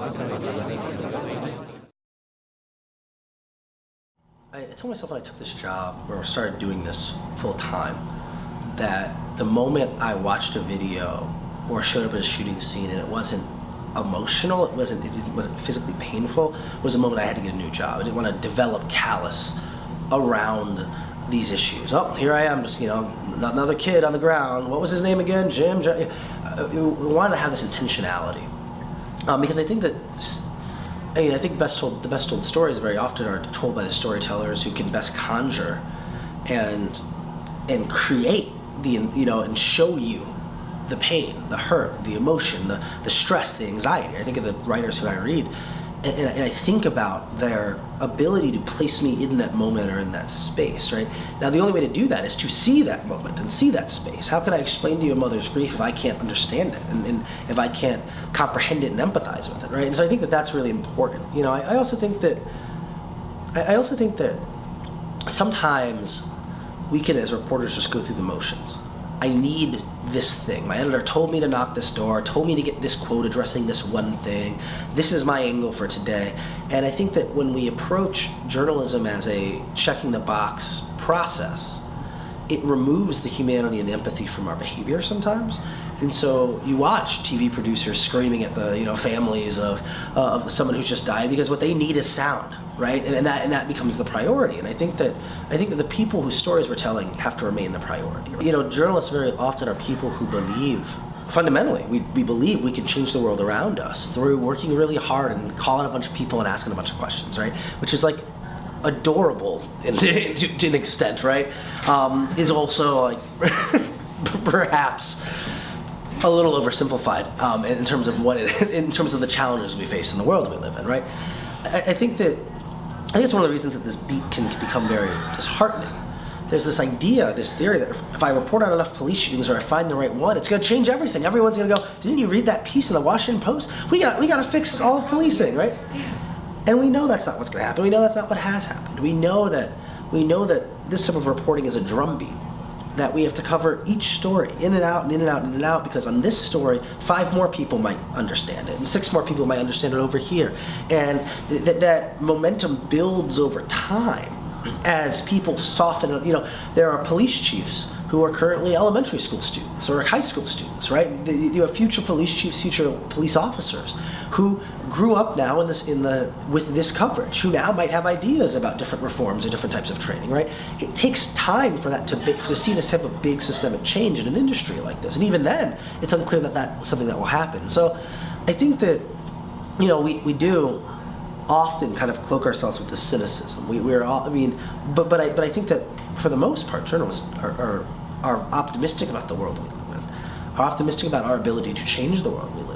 I told myself when I took this job, or started doing this full time, that the moment I watched a video or showed up at a shooting scene and it wasn't emotional, it wasn't physically painful, was the moment I had to get a new job. I didn't want to develop callous around these issues. Oh, here I am, just, another kid on the ground. What was his name again? Jim? I wanted to have this intentionality. Because I think that, I think the best told stories very often are told by the storytellers who can best conjure and create and show you the pain, the hurt, the emotion, the stress, the anxiety. I think of the writers who I read, and I think about their ability to place me in that moment or in that space, right? Now, the only way to do that is to see that moment and see that space. How can I explain to you a mother's grief if I can't understand it and if I can't comprehend it and empathize with it, right? And so I think that that's really important. I also think that sometimes we can, as reporters, just go through the motions. I need this thing. My editor told me to knock this door, told me to get this quote addressing this one thing. This is my angle for today. And I think that when we approach journalism as a checking the box process, it removes the humanity and the empathy from our behavior sometimes. And so you watch TV producers screaming at the families of someone who's just died, because what they need is sound, right? And that becomes the priority. And I think that the people whose stories we're telling have to remain the priority. Journalists very often are people who believe, fundamentally, we believe we can change the world around us through working really hard and calling a bunch of people and asking a bunch of questions, right? Which is like adorable to an extent, right? Is also like perhaps a little oversimplified in terms of in terms of the challenges we face in the world we live in, right? I think it's one of the reasons that this beat can become very disheartening. There's this idea, this theory that if I report on enough police shootings or I find the right one, it's going to change everything. Everyone's going to go, didn't you read that piece in the Washington Post? We got to fix all of policing, right? And we know that's not what's going to happen. We know that's not what has happened. We know that this type of reporting is a drumbeat, that we have to cover each story in and out and in and out and in and out, because on this story, 5 more people might understand it, and 6 more people might understand it over here. And that momentum builds over time as people soften. There are police chiefs who are currently elementary school students or high school students, right? You have future police chiefs, future police officers who grew up now with this coverage, who now might have ideas about different reforms or different types of training, right? It takes time for that to see this type of big systemic change in an industry like this, and even then, it's unclear that that's something that will happen. So, I think that we do often kind of cloak ourselves with this cynicism. We're all, but I think that for the most part, journalists are optimistic about the world we live in, are optimistic about our ability to change the world we live